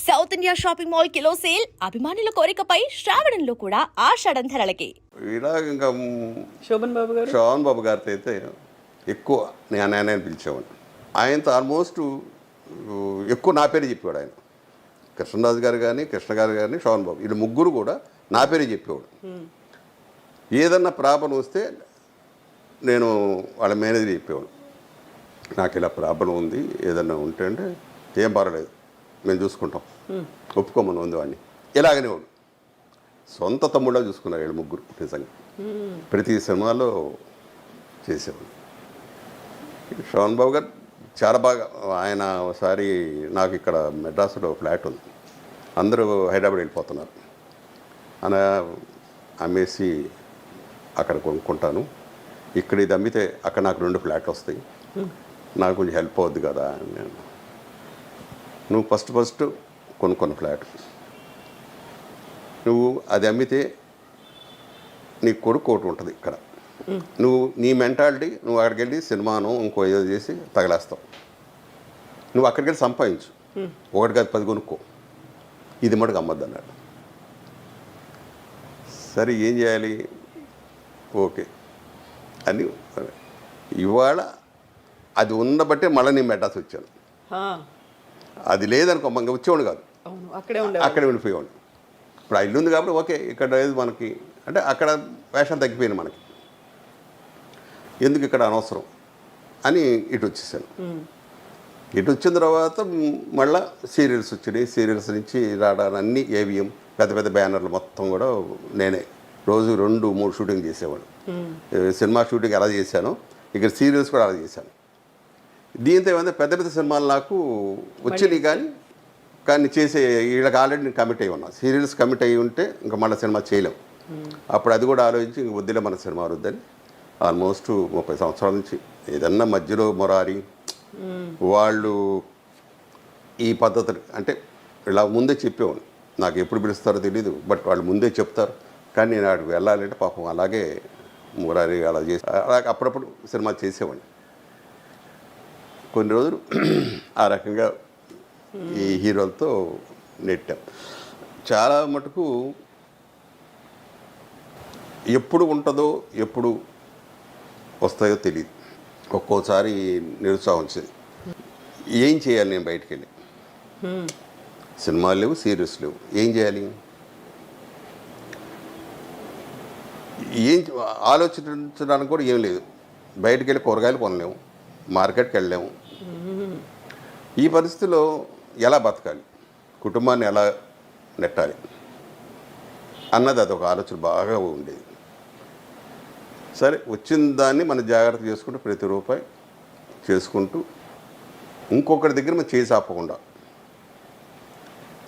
South India shopping mall kilo sale అభిమానుల కోరికపై శ్రావణంలో కూడా ఆషాఢం ధరలకి. ఇలాగ ఇంకా శోభన్ బాబు గారితో అయితే ఎక్కువ నేను పిలిచేవాడిని. ఆయనతో ఆల్మోస్ట్ ఎక్కువ నా పేరు చెప్పేవాడు. ఆయన కృష్ణరాజు గారు కానీ, కృష్ణ గారు కానీ, శోభన్ బాబు, వీళ్ళు ముగ్గురు కూడా నా పేరే చెప్పేవాడు. ఏదన్నా ప్రాబ్లం వస్తే నేను వాళ్ళ మేనేజర్ చెప్పేవాడు, నాకు ఇలా ప్రాబ్లం ఉంది, ఏదన్నా ఉంటే అంటే ఏం పర్వాలేదు మేము చూసుకుంటాం, ఒప్పుకోమని ఉంది వాడిని. ఇలాగనే వాడు సొంత తమ్ముళ్ళ చూసుకున్నారు వీళ్ళు ముగ్గురు. నిజంగా ప్రతి సినిమాలో చేసేవాడు. శోభన్ బాబు గారు చాలా బాగా, ఆయన ఒకసారి నాకు ఇక్కడ మెడ్రాస్లో ఫ్లాట్ ఉంది, అందరూ హైదరాబాద్ వెళ్ళిపోతున్నారు, అలా అమ్మేసి అక్కడ కొనుక్కుంటాను, ఇక్కడ ఇది అమ్మితే అక్కడ నాకు 2 ఫ్లాట్లు వస్తాయి, నాకు కొంచెం హెల్ప్ అవుద్ది కదా అని. నేను నువ్వు ఫస్ట్ కొనుక్కున్న ఫ్లాట్ నువ్వు అది అమ్మితే నీ కొడుకు ఒకటి ఉంటుంది ఇక్కడ, నువ్వు నీ మెంటాలిటీ నువ్వు అక్కడికి వెళ్ళి సినిమాను ఇంకో ఏదో చేసి తగలేస్తావు, నువ్వు అక్కడికి వెళ్ళి సంపాదించు, 1 కాదు 10 కొనుక్కో, ఇది మటుకు అమ్మద్దు అన్నాడు. సరే ఏం చేయాలి, ఓకే అని ఇవాళ అది ఉన్నబట్టే మళ్ళీ నేను మెడ్రాస్ వచ్చాను. అది లేదనుకో ఇంకా వచ్చేవాడు కాదు, అక్కడే ఉండిపోయేవాడు. ఇప్పుడు ఆ ఇల్లు ఉంది కాబట్టి ఓకే, ఇక్కడ లేదు మనకి అంటే అక్కడ వేషం తగ్గిపోయింది మనకి, ఎందుకు ఇక్కడ అనవసరం అని ఇటు వచ్చేసాను. ఇటు వచ్చిన తర్వాత మళ్ళీ సీరియల్స్ వచ్చినాయి, సీరియల్స్ నుంచి రావడానికి అన్ని ఏవిఎం పెద్ద పెద్ద బ్యానర్లు మొత్తం కూడా నేనే రోజు 2-3 షూటింగ్ చేసేవాడు. సినిమా షూటింగ్ ఎలా చేశానో ఇక్కడ సీరియల్స్ కూడా అలా చేశాను. దీంతో ఏమంటే పెద్ద పెద్ద సినిమాలు నాకు వచ్చినాయి, కానీ చేసే వీళ్ళకి ఆల్రెడీ నేను కమిట్ అయ్యి ఉన్నా. సీరియల్స్ కమిట్ అయ్యి ఉంటే ఇంకా మళ్ళీ సినిమా చేయలేం. అప్పుడు అది కూడా ఆలోచించి ఇంక వద్దులే మన సినిమా వద్దని ఆల్మోస్ట్ 30 సంవత్సరాల నుంచి ఏదన్నా మధ్యలో మొరారి వాళ్ళు ఈ పద్ధతులు అంటే ఇలా ముందే చెప్పేవాడు, నాకు ఎప్పుడు పిలుస్తారో తెలీదు, బట్ వాళ్ళు ముందే చెప్తారు, కానీ నేను అక్కడికి వెళ్ళాలంటే పాపం అలాగే మురారి అలా చేసి అలాగే అప్పుడప్పుడు సినిమా చేసేవాడిని. కొన్ని రోజులు ఆ రకంగా ఈ హీరోలతో నెట్టాం. చాలా మటుకు ఎప్పుడు ఉంటుందో ఎప్పుడు వస్తాయో తెలియదు, ఒక్కోసారి నిరుత్సాహం వచ్చేది. ఏం చేయాలి నేను బయటికి వెళ్ళి, సినిమాలు లేవు, సీరియల్స్ లేవు, ఏం చేయాలి, ఏం ఆలోచించడానికి కూడా ఏం లేదు. బయటికి వెళ్ళి కూరగాయలు కొనలేము, మార్కెట్కి వెళ్ళలేము. ఈ పరిస్థితిలో ఎలా బతకాలి, కుటుంబాన్ని ఎలా నెట్టాలి అన్నది అదొక ఆలోచన బాగా ఉండేది. సరే వచ్చిన దాన్ని మనం జాగ్రత్త చేసుకుంటూ ప్రతి రూపాయి చేసుకుంటూ ఇంకొకరి దగ్గర మనం చేసి ఆపకుండా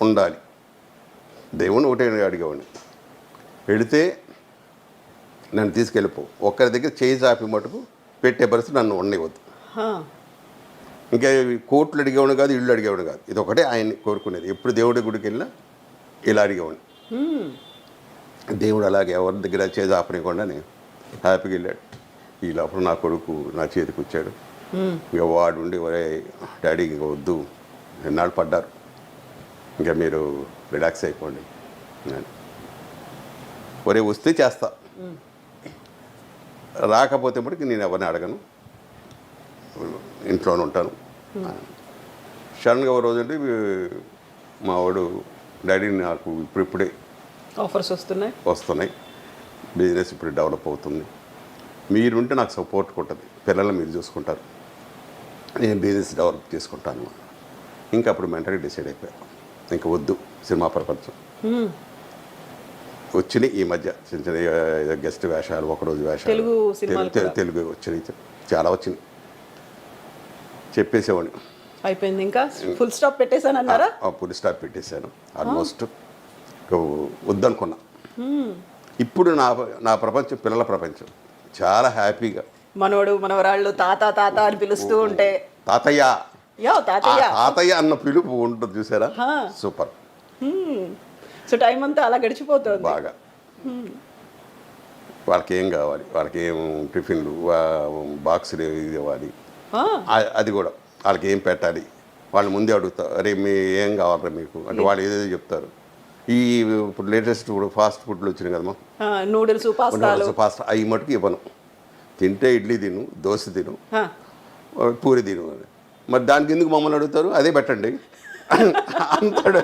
ఉండాలి. దేవుని ఒకటే అడిగేవాడిని, వెళితే నన్ను తీసుకెళ్ళిపో, ఒక్కరి దగ్గర చేయి చాపి మటుకు పెట్టే పరిస్థితి నన్ను ఉండవద్దు. ఇంకా కోట్లు అడిగేవాడు కాదు, ఇళ్ళు అడిగేవాడు కాదు, ఇది ఒకటే ఆయన్ని కోరుకునేది. ఎప్పుడు దేవుడి గుడికి వెళ్ళినా ఇలా అడిగేవాడిని. దేవుడు అలాగే ఎవరి దగ్గర చేసి ఆపనివ్వకుండా నేను హ్యాపీగా వెళ్ళాడు. ఈ లోపల నా కొడుకు నా చేతికి వచ్చాడు. ఇక వాడు ఉండి ఒరే డాడీ ఇంకా వద్దు, ఎన్నాళ్ళు పడ్డారు, ఇంకా మీరు రిలాక్స్ అయిపోండి, ఒరే వస్తే చేస్తా, రాకపోతే మటుకు నేను ఎవరిని అడగను, ఇంట్లోనే ఉంటాను. సడన్గా ఒక రోజు అంటే మా వాడు డాడీ నాకు ఇప్పుడిప్పుడే ఆఫర్స్ వస్తున్నాయి, బిజినెస్ ఇప్పుడు డెవలప్ అవుతుంది, మీరుంటే నాకు సపోర్ట్ ఉంటుంది, పిల్లలు మీరు చూసుకుంటారు, నేను బిజినెస్ డెవలప్ చేసుకుంటాను. ఇంకా అప్పుడు మెంటల్గా డిసైడ్ అయిపోయాను, ఇంకా వద్దు సినిమా ప్రపంచం. వచ్చినాయి ఈ మధ్య చిన్న చిన్న గెస్ట్ వేషాలు, ఒకరోజు వేషాలు, తెలుగు వచ్చినాయి, చాలా వచ్చినాయి, చెప్పేసేవాడిని. అయిపోయింది, ఇంకా ఫుల్ స్టాప్ పెట్టేశానన్నారా? ఫుల్ స్టాప్ పెట్టేశాను ఆల్మోస్ట్. వద్దనుకున్నా. ఇప్పుడు నా ప్రపంచం పిల్లల ప్రపంచం, చాలా హ్యాపీగా. మనోడు మనవరాళ్ళు తాత తాత అని పిలుస్తూ ఉంటే తాతయ్య తాతయ్య అన్న పిలుపు ఉంటుంది చూసారా, సూపర్. సో టైం అంతా అలా గడిచిపోతుంది బాగా. వాళ్ళకి ఏం కావాలి, వాళ్ళకి ఏం టిఫిన్లు బాక్సులు ఇవ్వాలి, అది కూడా వాళ్ళకి ఏం పెట్టాలి, వాళ్ళు ముందే అడుగుతారు, అరే మీ ఏం కావాలరా మీకు అంటే వాళ్ళు ఏదేదో చెప్తారు. ఈ ఇప్పుడు లేటెస్ట్ ఇప్పుడు ఫాస్ట్ ఫుడ్లు వచ్చినాయి కదమ్మా, నూడిల్స్ పాస్తాలు. పాస్తా అవి మటుకు ఇవ్వను. తింటే ఇడ్లీ తిను, దోశ తిను, ఆ, పూరి తిను అని. మరి దానికి ఎందుకు మమ్మల్ని అడుగుతారు, అదే పెట్టండి అంటాడు.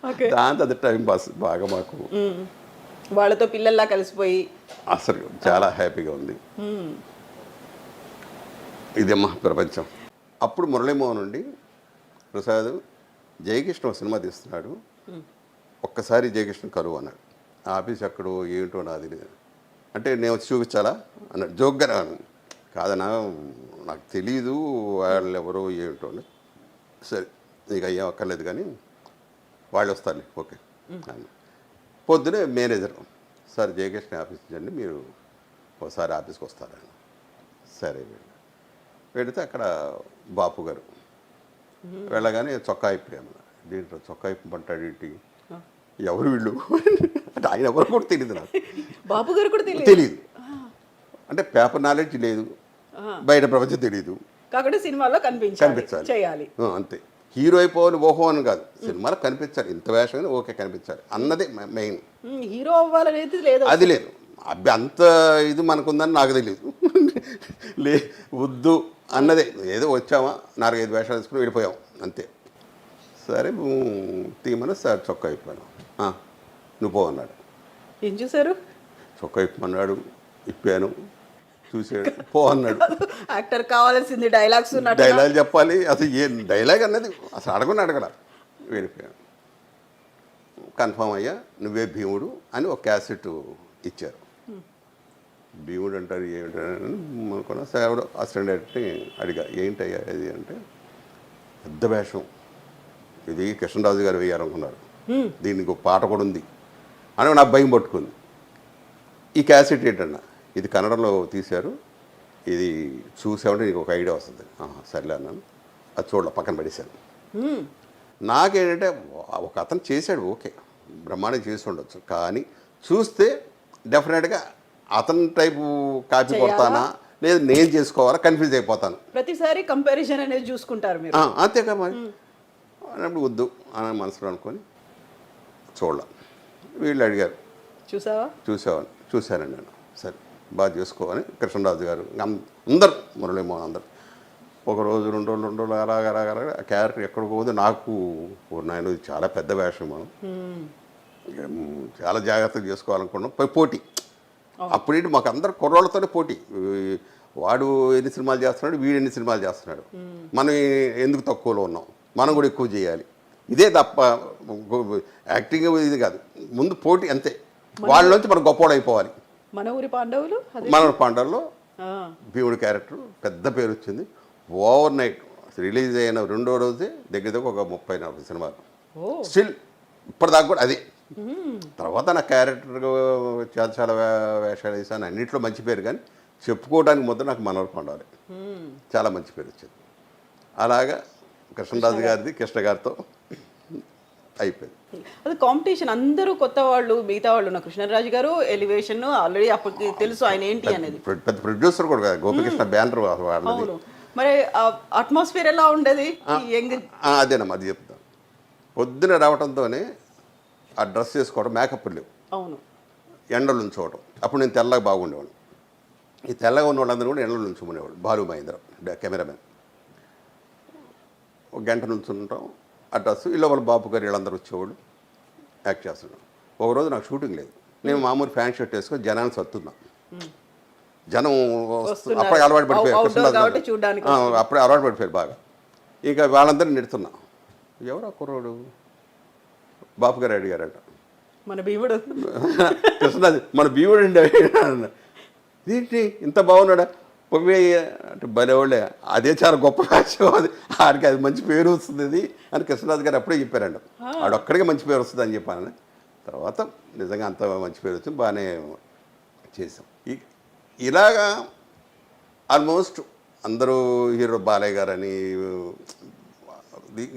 ఓకే. దాంతో అది టైం పాస్ బాగా మాకు. వాళ్ళతో పిల్లల్లా కలిసిపోయి. అసలు చాలా హ్యాపీగా ఉంది. ఇదేమ్మా ప్రపంచం. అప్పుడు మురళీమోహన్ నుండి ప్రసాద్ జయకృష్ణ ఒక సినిమా తీస్తున్నాడు, ఒక్కసారి జయకృష్ణ కరువు అన్నాడు. ఆ ఆఫీస్ ఎక్కడో ఏంటో నాది అంటే నేను వచ్చి చూపించాలా అన్నాడు జోక్గా. కాదన్నా నాకు తెలీదు వాళ్ళు ఎవరో ఏంటో అని. సరే నీకు అయ్యా అక్కర్లేదు కానీ వాళ్ళు వస్తారులే ఓకే అని. పొద్దునే మేనేజర్, సార్ జయకృష్ణ ఆఫీస్ అండి, మీరు ఒకసారి ఆఫీస్కి వస్తారని. సరే వెళితే అక్కడ బాపు గారు వెళ్ళగానే చొక్కా ఇప్పేమన్నా, దీంట్లో చొక్కా ఇప్పమంటాడు ఏంటి, ఎవరు వీళ్ళు అంటే ఆయన ఎవరు కూడా తెలియదు నాకు. బాపు గారు కూడా తెలియదు అంటే పేపర్ నాలెడ్జ్ లేదు, బయట ప్రపంచం తెలియదు. కాకుండా సినిమాలో కనిపించాలి చేయాలి అంతే. హీరో అయిపోవాలి ఓహో అని కాదు, సినిమాలో కనిపించాలి, ఇంత వేషం ఓకే కనిపించాలి అన్నదే మెయిన్. హీరో అవ్వాలనేది లేదు, అది లేదు. అబ్బి అంత ఇది మనకుందని నాకు తెలియదు. వద్దు అన్నదే, ఏదో వచ్చామా 4-5 వేషాలు వేసుకుని వెళ్ళిపోయాం అంతే. సరే తీయమని సార్ చొక్కా ఇప్పాను, నువ్వు పో అన్నాడు. ఏం చూసారు? చొక్కా ఇప్పమన్నాడు, ఇప్పాను, చూసాడు, పో అన్నాడు. యాక్టర్ కావాల్సింది డైలాగ్స్, డైలాగ్ చెప్పాలి, అసలు ఏ డైలాగ్ అన్నది అసలు అడగల. వెళ్ళిపోయాను. కన్ఫామ్ అయ్యా నువ్వే భీముడు అని ఒక క్యాసెట్ ఇచ్చారు. భీముడు అంటారు ఏమిటని అనుకున్నా. ఎవరో అసిస్టెంట్ డైరెక్టర్ని అడిగా, ఏంటయ్యా ఇది అంటే, పెద్ద వేషం ఇది కృష్ణరాజు గారు వేయాలనుకున్నారు, దీనికి ఒక పాట కూడా ఉంది అని నాకు భయం పట్టుకుంది. ఈ క్యాసెట్ ఏంటన్నా, ఇది కన్నడలో తీశారు, ఇది చూసామంటే నీకు ఒక ఐడియా వస్తుంది. సర్లే అన్నాను. అది చూడాల పక్కన పడేశాను. నాకేంటంటే ఒక అతను చేశాడు ఓకే, బ్రహ్మాండం చేసి ఉండొచ్చు, కానీ చూస్తే డెఫినెట్గా అతని టైపు కాపీ కొడతానా లేదు నేను చేసుకోవాలా కన్ఫ్యూజ్ అయిపోతాను. ప్రతిసారి కంపారిజన్ అనేది చూసుకుంటారు మీరు. అంతేకా మరి అన్నప్పుడు వద్దు అని మనసులో అనుకొని చూడాల. వీళ్ళు అడిగారు చూసావని. చూశానండి నేను. సరే బాగా చేసుకోవాలి. కృష్ణరాజు గారు అందరు మురళీమోహన్ అందరు ఒకరోజు 2 రోజులు అలాగ ఆ క్యారెక్టర్ ఎక్కడికి పోతే నాకు నాయన చాలా పెద్ద వేషం, మనం చాలా జాగ్రత్తగా చేసుకోవాలనుకున్నాం. పోటీ అప్పుడేంటి మాకు అందరు కుర్రోళ్ళతోనే పోటీ, వాడు ఎన్ని సినిమాలు చేస్తున్నాడు, వీడు ఎన్ని సినిమాలు చేస్తున్నాడు, మనం ఎందుకు తక్కువలో ఉన్నాం, మనం కూడా ఎక్కువ చేయాలి. ఇదే తప్ప యాక్టింగ్ ఇది కాదు, ముందు పోటీ అంతే. వాళ్ళలోంచి మనం గొప్పవాడు అయిపోవాలి. మన ఊరి పాండవుల్లో భీముడి క్యారెక్టర్ పెద్ద పేరు వచ్చింది. ఓవర్ నైట్ రిలీజ్ అయిన 2వ రోజే దగ్గర ఒక 30-40 సినిమాలు స్టిల్ ఇప్పటిదాకా కూడా అదే. తర్వాత నా క్యారెక్టర్ చాలా వేషాలు వేసాను, అన్నింటిలో మంచి పేరు, కానీ చెప్పుకోవడానికి మొదలు నాకు మనోహర్ పాండవలే చాలా మంచి పేరు వచ్చింది. అలాగా కృష్ణరాజు గారిది కృష్ణ గారితో అయిపోయింది. అది కాంపిటీషన్, అందరూ కొత్త వాళ్ళు, మిగతా వాళ్ళు ఉన్న కృష్ణరాజు గారు ఎలివేషన్ ఆల్రెడీ అప్పటికి తెలుసు ఆయన ఏంటి అనేది. పెద్ద ప్రొడ్యూసర్ కూడా కదా, గోపికృష్ణ బ్యానర్ వాళ్ళది. మరి అట్మాస్ఫియర్ ఎలా ఉండేది? అదేనమ్మా, అది చెప్తాను. పొద్దున రావడంతోనే ఆ డ్రెస్ చేసుకోవడం, మేకప్ లేవు, అవును, ఎండలు ఉంచుకోవడం. అప్పుడు నేను తెల్లగా బాగుండేవాడు, ఈ తెల్లగా ఉన్న వాళ్ళందరూ కూడా ఎండలు ఉంచుకునేవాడు. బాలు మహేంద్ర కెమెరామెన్ ఒక గంట నుంచి ఉంటాం ఆ డ్రెస్. ఇలా వాళ్ళ బాపు గారు వీళ్ళందరూ వచ్చేవాళ్ళు, యాక్ట్ చేస్తున్నాం. ఒకరోజు నాకు షూటింగ్ లేదు, నేను మామూలు ఫ్యాన్ షర్ట్ వేసుకొని జనాన్ని సత్తున్నా. జనం అప్పుడే అలవాటు పడిపోయారు, అప్పుడే అలవాటు పడిపోయారు బాగా. ఇంకా వాళ్ళందరినీ నెడుతున్నా, ఎవరు కుర్రోడు బాపు గారు అడిగారట, మన భీముడు కృష్ణరాజు మన భీముడు అండి ఏంటి ఇంత బాగున్నాడా అంటే భలేవాళ్ళే, అదే చాలా గొప్ప వేషం, అది ఆడికి అది మంచి పేరు వస్తుంది అది అని కృష్ణరాజు గారు అప్పుడే చెప్పారంట. ఆడొక్కడికే మంచి పేరు వస్తుంది అని చెప్పాను. తర్వాత నిజంగా అంత మంచి పేరు వచ్చింది, బాగానే చేసాం. ఇలాగా ఆల్మోస్ట్ అందరూ హీరో బాలయ్య గారు అని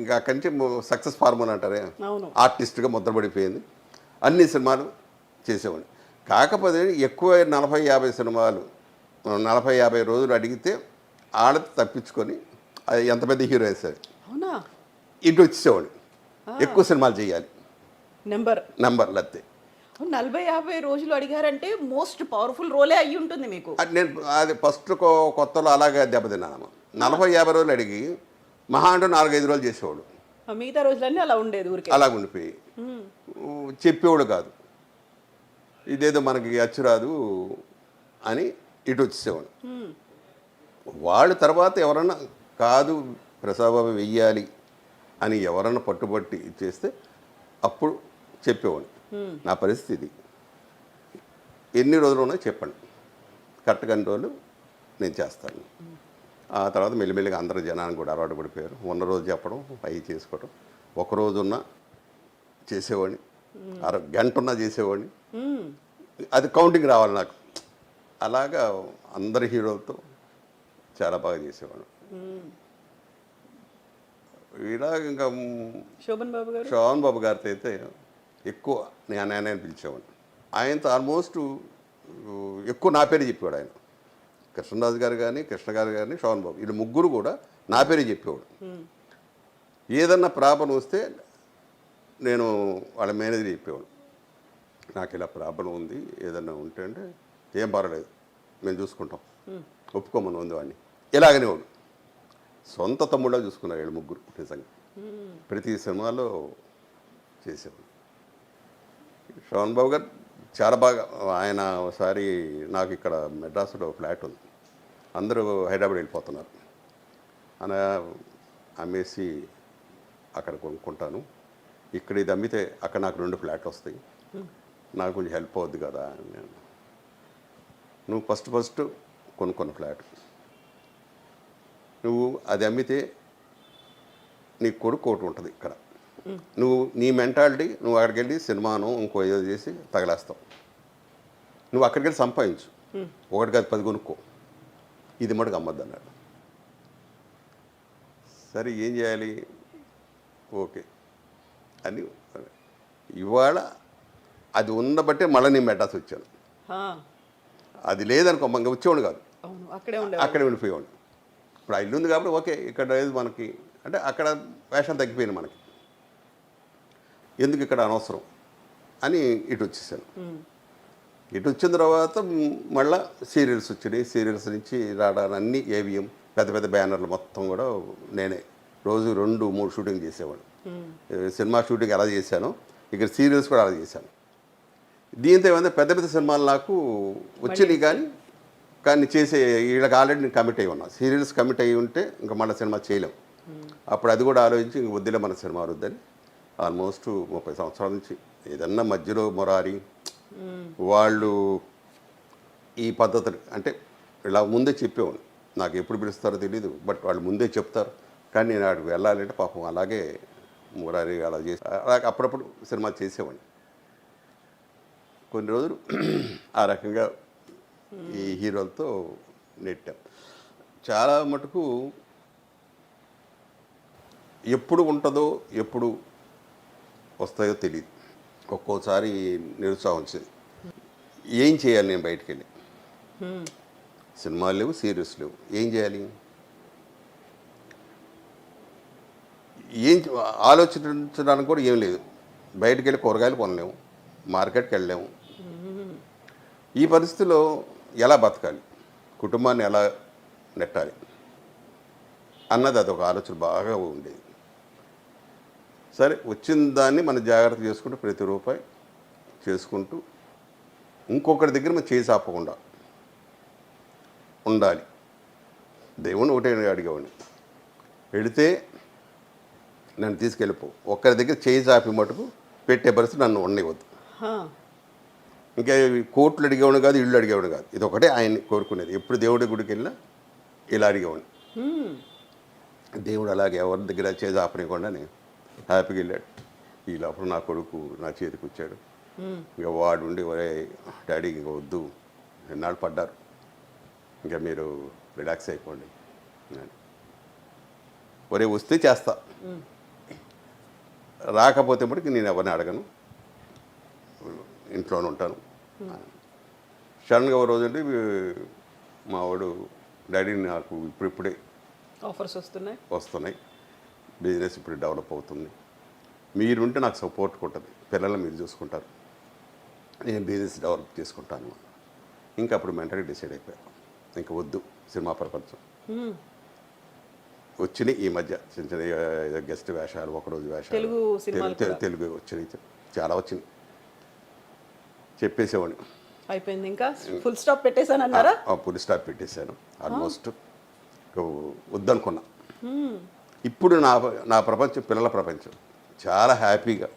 ఇంకా అక్కడి నుంచి సక్సెస్ ఫార్ములా అంటారే, ఆర్టిస్ట్గా ముద్రపడిపోయింది. అన్ని సినిమాలు చేసేవాడిని. కాకపోతే ఎక్కువ 40-50 సినిమాలు 40-50 రోజులు అడిగితే ఆడది తప్పించుకొని అది ఎంత పెద్ద హీరో వేసేది. ఇటు వచ్చేసేవాడిని. ఎక్కువ సినిమాలు చేయాలి, నంబర్లు అంతే. 40-50 రోజులు అడిగారంటే మోస్ట్ పవర్ఫుల్ రోలే అయ్యి ఉంటుంది మీకు. నేను అది ఫస్ట్ కొత్తలో అలాగే దెబ్బతిన్నాను. 40-50 రోజులు అడిగి మహా అంటే 4-5 రోజులు చేసేవాడు. మిగతా రోజులన్నీ అలా ఉండేది ఊరికే. అలా ఉండిపోయి చెప్పేవాడు కాదు, ఇదేదో మనకి అచ్చురాదు అని ఇటు వచ్చేసేవాడు. వాళ్ళు తర్వాత ఎవరన్నా కాదు ప్రసాద్ వెయ్యాలి అని ఎవరన్నా పట్టుబట్టి ఇచ్చేస్తే అప్పుడు చెప్పేవాడు. నా పరిస్థితి ఎన్ని రోజులు ఉన్నాయో చెప్పండి, కరెక్ట్గా అన్ని రోజులు నేను చేస్తాను. ఆ తర్వాత మెల్లిమెల్లిగా అందరూ జనానికి కూడా అలవాటు పడిపోయారు. ఉన్న రోజు చెప్పడం, అవి చేసుకోవడం. ఒకరోజు ఉన్నా చేసేవాడిని, గంట ఉన్నా చేసేవాడిని. అది కౌంటింగ్ రావాలి నాకు. అలాగా అందరి హీరోలతో చాలా బాగా చేసేవాడు. ఇలాగ ఇంకా శోభన్ బాబు గారితో అయితే ఎక్కువ నేను పిలిచేవాడిని. ఆయనతో ఆల్మోస్ట్ ఎక్కువ నా పేరు చెప్పేవాడు ఆయన. కృష్ణరాజు గారు కానీ, కృష్ణ గారు కానీ, శోభన్ బాబు, వీళ్ళు ముగ్గురు కూడా నా పేరే చెప్పేవాడు. ఏదన్నా ప్రాబ్లం వస్తే నేను వాళ్ళ మేనేజర్ చెప్పేవాడు, నాకు ఇలా ప్రాబ్లం ఉంది, ఏదన్నా ఉంటే అంటే ఏం పర్వాలేదు మేము చూసుకుంటాం, ఒప్పుకోమని ఉంది వాడిని. ఇలాగనేవాడు. సొంత తమ్ముళ్ళ చూసుకున్నారు వీళ్ళు ముగ్గురు. నిజంగా ప్రతి సినిమాలో చేసేవాడు. శోభన్ బాబు గారు చాలా బాగా, ఆయన ఒకసారి నాకు ఇక్కడ మెడ్రాస్లో ఫ్లాట్ ఉంది, అందరూ హైదరాబాద్ వెళ్ళిపోతున్నారు, అలా అమ్మేసి అక్కడ కొనుక్కుంటాను, ఇక్కడ ఇది అమ్మితే అక్కడ నాకు 2 ఫ్లాట్లు వస్తాయి, నాకు కొంచెం హెల్ప్ అవుద్ది కదా. నేను నువ్వు ఫస్ట్ కొనుక్కున్న ఫ్లాట్ నువ్వు అది అమ్మితే నీ కొడుకు ఒకటి ఉంటుంది ఇక్కడ, నువ్వు నీ మెంటాలిటీ నువ్వు అక్కడికి వెళ్ళి సినిమాను ఇంకో ఏదో చేసి తగలేస్తావు, నువ్వు అక్కడికి వెళ్ళి సంపాదించు, ఒకటి కాదు 10 కొనుక్కో, ఇది మటుకు అమ్మద్దు అన్నాడు. సరే ఏం చేయాలి, ఓకే అని ఇవాళ అది ఉన్నబట్టే మళ్ళీ నేను మెడ్రాస్ వచ్చాను. అది లేదనుకో ఇంకా వచ్చేవాడు కాదు, అక్కడే ఉండిపోయేవాడు. ఇప్పుడు ఆ ఇల్లు ఉంది కాబట్టి ఓకే, ఇక్కడ లేదు మనకి అంటే అక్కడ వేషం తగ్గిపోయింది మనకి, ఎందుకు ఇక్కడ అనవసరం అని ఇటు వచ్చేసాను. ఇటు వచ్చిన తర్వాత మళ్ళీ సీరియల్స్ వచ్చినాయి. సీరియల్స్ నుంచి రావడాన్ని ఏవిఎం పెద్ద పెద్ద బ్యానర్లు మొత్తం కూడా నేనే రోజు 2-3 షూటింగ్ చేసేవాడు. సినిమా షూటింగ్ ఎలా చేశాను, ఇక్కడ సీరియల్స్ కూడా అలా చేశాను. దీంతో ఏమైంది, పెద్ద పెద్ద సినిమాలు నాకు వచ్చినాయి కానీ చేసే వీళ్ళకి ఆల్రెడీ నేను కమిట్ అయ్యి ఉన్నా. సీరియల్స్ కమిట్ అయ్యి ఉంటే ఇంకా మళ్ళీ సినిమా చేయలేం. అప్పుడు అది కూడా ఆలోచించి ఇంక వద్దులే మన సినిమా వద్దని ఆల్మోస్ట్ 30 సంవత్సరాల నుంచి ఏదన్నా మధ్యలో మొరారి వాళ్ళు ఈ పద్ధతులు అంటే ఇలా ముందే చెప్పేవాడు. నాకు ఎప్పుడు పిలుస్తారో తెలీదు, బట్ వాళ్ళు ముందే చెప్తారు. కానీ నేను అక్కడికి వెళ్ళాలంటే పాపం అలాగే మురారి అలా చేసి అలాగే అప్పుడప్పుడు సినిమా చేసేవాడిని. కొన్ని రోజులు ఆ రకంగా ఈ హీరోలతో నెట్టాం. చాలా మటుకు ఎప్పుడు ఉంటుందో ఎప్పుడు వస్తాయో తెలియదు. ఒక్కోసారి నిరుత్సాహం వచ్చేది, ఏం చేయాలి నేను బయటికి వెళ్ళి, సినిమాలు లేవు, సీరియల్స్ లేవు, ఏం చేయాలి, ఏం ఆలోచించడానికి కూడా ఏం లేదు. బయటికి వెళ్ళి కూరగాయలు కొనలేము, మార్కెట్కి వెళ్ళలేము. ఈ పరిస్థితిలో ఎలా బతకాలి, కుటుంబాన్ని ఎలా నెట్టాలి అన్నది అదొక ఆలోచన బాగా ఉండేది. సరే వచ్చిన దాన్ని మనం జాగ్రత్త చేసుకుంటూ ప్రతి రూపాయి చేసుకుంటూ ఇంకొకరి దగ్గర మనం చేసి ఆపకుండా ఉండాలి. దేవుని ఒకటే అడిగేవాడిని, వెళితే నన్ను తీసుకెళ్ళిపో, ఒక్కరి దగ్గర చేయి చాపి మటుకు పెట్టే పరిస్థితి నన్ను ఉండవద్దు. ఇంకా కోట్లు అడిగేవాడు కాదు, ఇళ్ళు అడిగేవాడు కాదు, ఇది ఒకటే ఆయన్ని కోరుకునేది. ఎప్పుడు దేవుడి గుడికి వెళ్ళినా ఇలా అడిగేవాడిని. దేవుడు అలాగే ఎవరి దగ్గర చేసి ఆపనివ్వకుండా నేను హ్యాపీగా వెళ్ళాడు. ఈ లోపల నా కొడుకు నా చేతికి వచ్చాడు. ఇంకా వాడు ఉండి ఒరే డాడీ ఇంకా వద్దు, ఎన్నాళ్ళు పడ్డారు, ఇంకా మీరు రిలాక్స్ అయిపోండి, ఒరే వస్తే చేస్తా, రాకపోతే మటుకు నేను ఎవరిని అడగను, ఇంట్లోనే ఉంటాను. సడన్గా ఓ రోజు అంటే మా వాడు డాడీ నాకు ఇప్పుడిప్పుడే ఆఫర్స్ వస్తున్నాయి, బిజినెస్ ఇప్పుడు డెవలప్ అవుతుంది, మీరుంటే నాకు సపోర్ట్ ఉంటుంది, పిల్లల్ని మీరు చూసుకుంటారు, నేను బిజినెస్ డెవలప్ చేసుకుంటాను. ఇంకా అప్పుడు మెంటల్గా డిసైడ్ అయిపోయాను, ఇంకా వద్దు సినిమా ప్రపంచం. వచ్చినాయి ఈ మధ్య చిన్న చిన్న గెస్ట్ వేషాలు, ఒకరోజు వేషాలు, తెలుగు సినిమాలు కూడా. తెలుగు వచ్చినాయి, చాలా వచ్చినాయి. చెప్పేసేవాడిని, అయిపోయింది, ఇంకా ఫుల్ స్టాప్ పెట్టేశాను అన్నారా? ఫుల్ స్టాప్ పెట్టేశాను ఆల్మోస్ట్. వద్దనుకున్నా. ఇప్పుడు నా ప్రపంచం పిల్లల ప్రపంచం, చాలా హ్యాపీగా